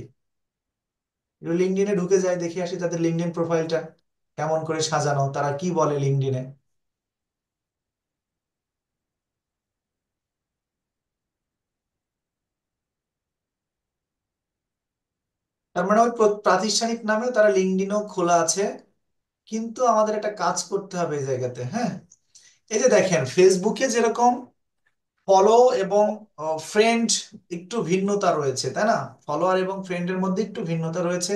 লিঙ্কডইনে ঢুকে যাই, দেখে আসি তাদের লিঙ্কডইন প্রোফাইলটা কেমন করে সাজানো, তারা কি বলে লিঙ্কডইনে। তার মানে ওই প্রাতিষ্ঠানিক নামে তারা লিঙ্কডইনও খোলা আছে। কিন্তু আমাদের একটা কাজ করতে হবে এই জায়গাতে। হ্যাঁ, এই যে দেখেন ফেসবুকে যেরকম ফলো এবং ফ্রেন্ড একটু ভিন্নতা রয়েছে, তাই না? ফলোয়ার এবং ফ্রেন্ডের মধ্যে একটু ভিন্নতা রয়েছে,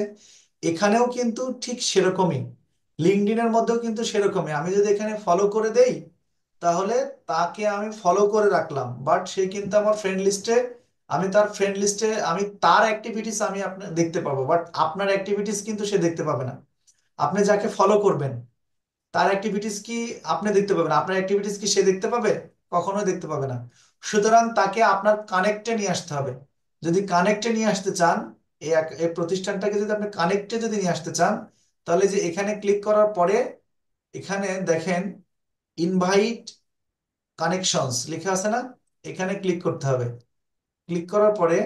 এখানেও কিন্তু ঠিক সেরকমই। লিঙ্কডইনের মধ্যেও কিন্তু সেরকমই। আমি যদি এখানে ফলো করে দেই, তাহলে তাকে আমি ফলো করে রাখলাম, বাট সে কিন্তু আমার ফ্রেন্ড লিস্টে, আমি তার ফ্রেন্ড লিস্টে, আমি তার অ্যাক্টিভিটিস আমি আপনার দেখতে পাবো, বাট আপনার অ্যাক্টিভিটিস কিন্তু সে দেখতে পাবে না। আপনি যাকে ফলো করবেন তার অ্যাক্টিভিটিস কি আপনি দেখতে পাবেন, আপনার অ্যাক্টিভিটিস কি সে দেখতে পাবে? কখনোই দেখতে পাবে না। সুতরাং তাকে আপনার কানেক্টে নিয়ে আসতে হবে। যদি কানেক্টে নিয়ে আসতে চান, এই প্রতিষ্ঠানটাকে যদি আপনি কানেক্টে যদি নিয়ে আসতে চান, তাহলে যে এখানে ক্লিক করার পরে এখানে দেখেন ইনভাইট কানেকশনস লেখা আছে না, এখানে ক্লিক করতে হবে। ক্লিক করার পরে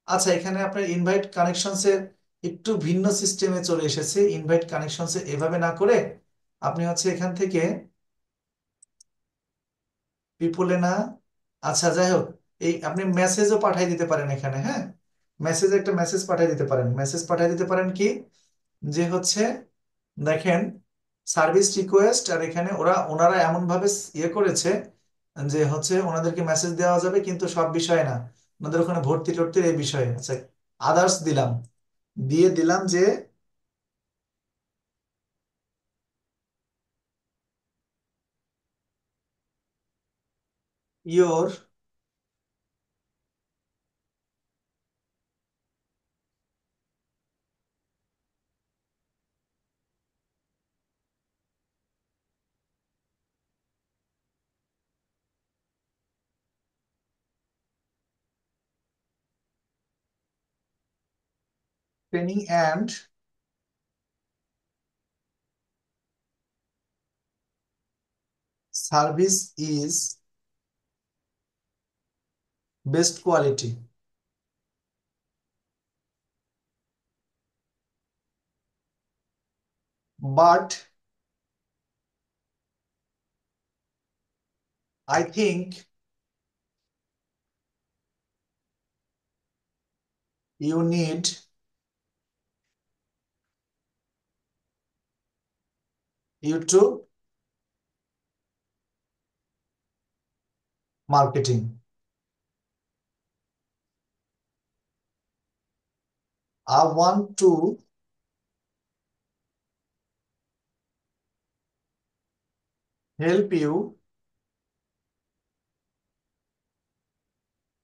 আচ্ছা, এখানে আপনার ইনভাইট কানেকশনস এর একটু ভিন্ন সিস্টেমে চলে এসেছে। ইনভাইট কানেকশনস এভাবে না করে আপনি হচ্ছে এখান থেকে পিপলে না, আচ্ছা যাই হোক, এই আপনি মেসেজও পাঠিয়ে দিতে পারেন এখানে। হ্যাঁ, মেসেজ, একটা মেসেজ পাঠিয়ে দিতে পারেন। মেসেজ পাঠিয়ে দিতে পারেন কি, যে হচ্ছে দেখেন সার্ভিস রিকোয়েস্ট, আর এখানে ওনারা এমন ভাবে ইয়ে করেছে যে হচ্ছে ওনাদেরকে মেসেজ দেওয়া যাবে কিন্তু সব বিষয়ে না, ওনাদের ওখানে ভর্তি টর্তির এই বিষয়ে। আচ্ছা, আদার্স দিলাম, দিয়ে দিলাম যে your training and service is best quality, but I think you need you to marketing. I want to help you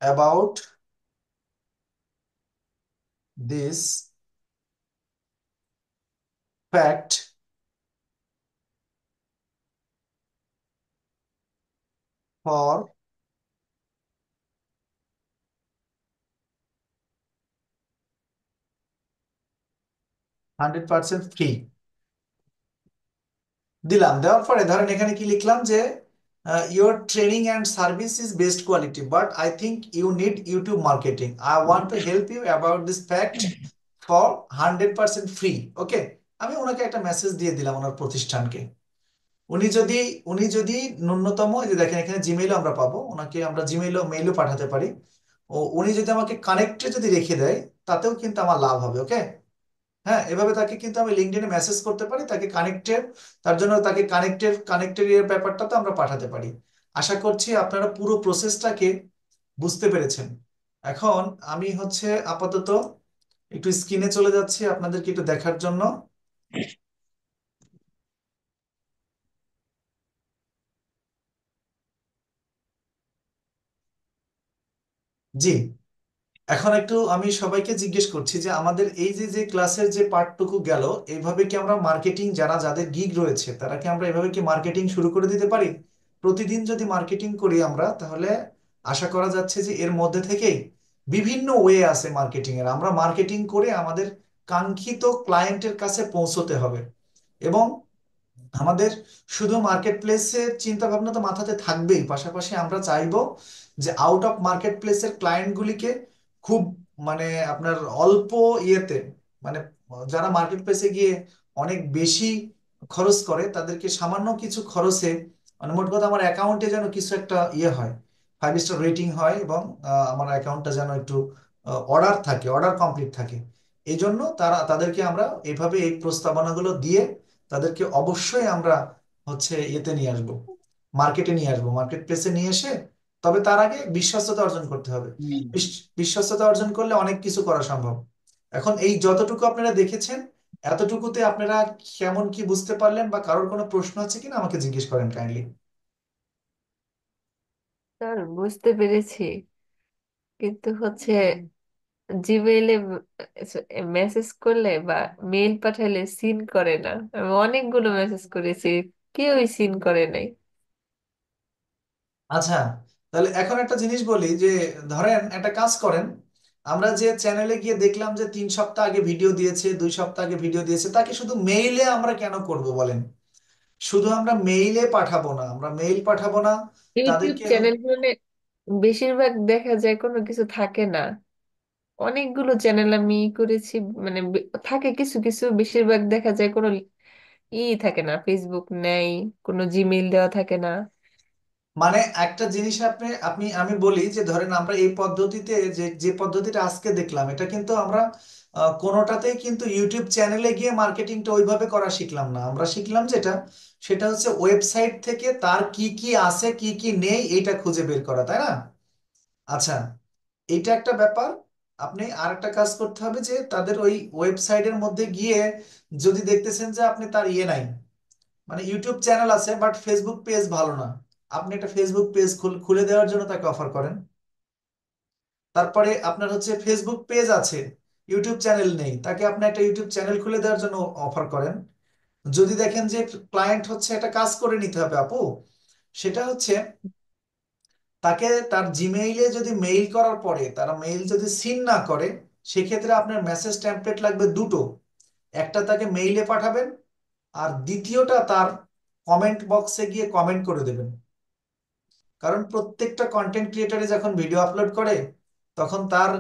about this fact for 100% free. দিলাম, দেওয়ার পরে ধরেন এখানে কি লিখলাম যে your training and service is best quality but I think you need YouTube marketing, I want to help you about this fact for 100% free. Okay, আমি ওনাকে একটা মেসেজ দিয়ে দিলাম ওনার প্রতিষ্ঠানকে। উনি যদি উনি যদি ন্যূনতম, এই যে দেখেন এখানে জিমেইলও আমরা পাবো, ওনাকে আমরা জিমেইলও মেইলও পাঠাতে পারি। ও উনি যদি আমাকে কানেক্টে যদি রেখে দেয় তাতেও কিন্তু আমার লাভ হবে। ওকে, হ্যাঁ, এভাবে তাকে কিন্তু আমি লিঙ্কডইনে মেসেজ করতে পারি, তাকে কানেক্টেড, তার জন্য তাকে কানেক্টেড এর ব্যাপারটা তো আমরা পাঠাতে পারি। আশা করছি আপনারা পুরো প্রসেসটাকে বুঝতে পেরেছেন। এখন আমি আপাতত একটু স্ক্রিনে চলে যাচ্ছি আপনাদেরকে একটু দেখার জন্য। জি, এখন একটু আমি সবাইকে জিজ্ঞেস করছি যে আমাদের এই যে যে ক্লাসের যে পার্টটুকু গেল, এইভাবে কি আমরা মার্কেটিং, যাদের গিগ রয়েছে তারা কি আমরা এভাবে কি মার্কেটিং শুরু করে দিতে পারি? প্রতিদিন যদি মার্কেটিং করি আমরা, তাহলে আশা করা যাচ্ছে যে এর মধ্যে থেকেই বিভিন্ন ওয়ে আছে মার্কেটিং এর, আমরা মার্কেটিং করে আমাদের কাঙ্ক্ষিত ক্লায়েন্টের কাছে পৌঁছতে হবে। এবং আমাদের শুধু মার্কেট প্লেসের চিন্তা ভাবনা তো মাথাতে থাকবেই, পাশাপাশি আমরা চাইবো যে আউট অফ মার্কেট প্লেসের ক্লায়েন্ট গুলিকে খুব, মানে আপনার অল্প ইয়েতে, মানে যারা মার্কেট প্লেসে গিয়ে অনেক বেশি খরচ করে তাদেরকে সামান্য কিছু খরচে, মানে মোট কথা আমার অ্যাকাউন্টে যেন কিছু একটা ইয়ে হয়, 5 স্টার রেটিং হয়, এবং আমার অ্যাকাউন্টটা যেন একটু অর্ডার থাকে, অর্ডার কমপ্লিট থাকে। এই জন্য তাদেরকে আমরা এইভাবে এই প্রস্তাবনাগুলো দিয়ে তাদেরকে অবশ্যই আমরা ইয়েতে নিয়ে আসবো, মার্কেটে নিয়ে আসবো, মার্কেট প্লেসে নিয়ে এসে, তবে তার আগে বিশ্বস্ততা অর্জন করতে হবে। হুম। বিশ্বস্ততা অর্জন করলে অনেক কিছু করা সম্ভব। এখন এই যতটুকু আপনারা দেখেছেন, এতটুকুতে আপনারা কেমন কি বুঝতে পারলেন, বা কারোর কোনো প্রশ্ন আছে কিনা আমাকে জিজ্ঞেস করেন কাইন্ডলি। স্যার বুঝতে পেরেছি, কিন্তু জিমেইলে মেসেজ করলে বা মেইল পাঠালে সিন করে না। আমি অনেকগুলো মেসেজ করেছি, কেউই সিন করে নাই। আচ্ছা, তাহলে এখন একটা জিনিস বলি যে ধরেন একটা কাজ করেন, আমরা যে চ্যানেলে গিয়ে দেখলাম যে 3 সপ্তাহ আগে ভিডিও দিয়েছে, 2 সপ্তাহ আগে ভিডিও দিয়েছে, তাকে শুধু মেইলে আমরা কেন করব বলেন? শুধু আমরা মেইলে পাঠাবো না, আমরা মেইল পাঠাবো না ইউটিউব তাদেরকে। চ্যানেল গুলো বেশিরভাগ দেখা যায় কোনো কিছু থাকে না। অনেকগুলো চ্যানেল আমি করেছি, থাকে কিছু কিছু, বেশিরভাগ দেখা যায় কোনো থাকে না, ফেসবুক নেই, কোনো জিমেইল দেওয়া থাকে না। মানে একটা জিনিস আপনি আপনি আমি বলি যে ধরেন আমরা এই পদ্ধতিতে, যে যে পদ্ধতিটা আজকে দেখলাম, এটা কিন্তু আমরা কোনোটাতেই কিন্তু ইউটিউব চ্যানেলে গিয়ে মার্কেটিংটা ওইভাবে করা শিখলাম না। আমরা শিখলাম সেটা হচ্ছে ওয়েবসাইট থেকে তার কি কি আছে কি কি নেই এইটা খুঁজে বের করা, তাই না? আচ্ছা, এইটা একটা ব্যাপার। আপনি আর একটা কাজ করতে হবে যে তাদের ওই ওয়েবসাইটের মধ্যে গিয়ে যদি দেখতেছেন যে আপনি তার ইয়ে নাই, মানে ইউটিউব চ্যানেল আছে বাট ফেসবুক পেজ ভালো না, আপনি একটা ফেসবুক পেজ খুলে দেওয়ার জন্য তাকে অফার করেন। তারপরে আপনার হচ্ছে ফেসবুক পেজ আছে, ইউটিউব চ্যানেল নেই, তাকে আপনি একটা ইউটিউব চ্যানেল খুলে দেওয়ার জন্য অফার করেন। যদি দেখেন যে ক্লায়েন্ট হচ্ছে একটা কাজ করে নিতে হবে আপু, সেটা হচ্ছে তাকে তার জিমেইলে যদি মেইল করার পরে তারা মেইল যদি সিন না করে, সেক্ষেত্রে আপনার মেসেজ টেমপ্লেট লাগবে দুটো। একটা তাকে মেইলে পাঠাবেন, আর দ্বিতীয়টা তার কমেন্ট বক্সে গিয়ে কমেন্ট করে দেবেন। কারণ প্রত্যেকটা কন্টেন্ট ক্রিয়েটারে যখন ভিডিও আপলোড করে, তখন তার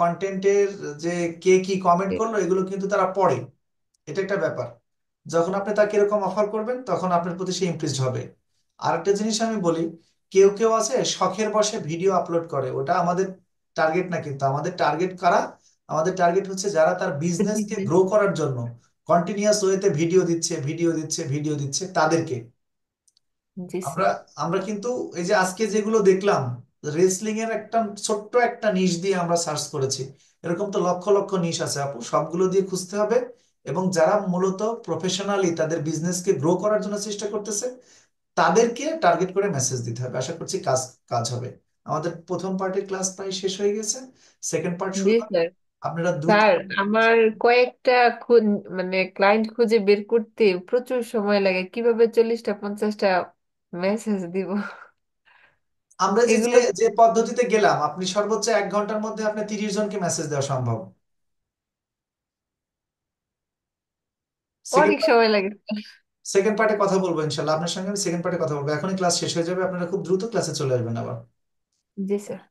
কন্টেন্টের যে কে কি কমেন্ট করলো এগুলো কিন্তু তারা পড়ে। এটা একটা ব্যাপার। যখন আপনি তাকে এরকম অফার করবেন তখন আপনার প্রতি সে ইমপ্রেসড হবে। আরেকটা জিনিস আমি বলি, কেউ কেউ আছে শখের বশে ভিডিও আপলোড করে, ওটা আমাদের টার্গেট না। কিন্তু আমাদের টার্গেট কারা? আমাদের টার্গেট হচ্ছে যারা তার বিজনেসকে বিজনেস। গ্রো করার জন্য কন্টিনিউয়াস ওয়েতে ভিডিও দিচ্ছে, ভিডিও দিচ্ছে, ভিডিও দিচ্ছে, তাদেরকে জি আমরা স্যার। আমরা কিন্তু এই যে আজকে যেগুলো দেখলাম, রেসলিং এর একটা ছোট্ট একটা নিশ দিয়ে আমরা সার্চ করেছি। এরকম তো লক্ষ লক্ষ নিশ আছে আপু, সবগুলো দিয়ে খুঁজতে হবে। এবং যারা মূলত প্রফেশনালি তাদের বিজনেসকে গ্রো করার জন্য চেষ্টা করতেছে, তাদেরকে টার্গেট করে মেসেজ দিতে হবে। আশা করছি কাজ কাজ হবে। আমাদের প্রথম পার্টের ক্লাস প্রায় শেষ হয়ে গেছে, সেকেন্ড পার্ট জি শুরু হবে। স্যার। আপনারা দ্রুত। স্যার, আমার কয়েকটা মানে ক্লায়েন্ট খুঁজে বের করতে প্রচুর সময় লাগে, কিভাবে 40টা 50টা মেসেজ দিব আমরা যে যে এগুলো যে পদ্ধতিতে গেলাম, আপনি সর্বোচ্চ 1 ঘন্টার মধ্যে আপনি 30 জনকে মেসেজ দেওয়া সম্ভব। অনেক সেকেন্ড সময় লাগে। সেকেন্ড পার্টে কথা বলবো ইনশাল্লাহ, আপনার সঙ্গে আমি সেকেন্ড পার্টে কথা বলবো। এখনই ক্লাস শেষ হয়ে যাবে, আপনারা খুব দ্রুত ক্লাসে চলে আসবেন আবার। জি স্যার।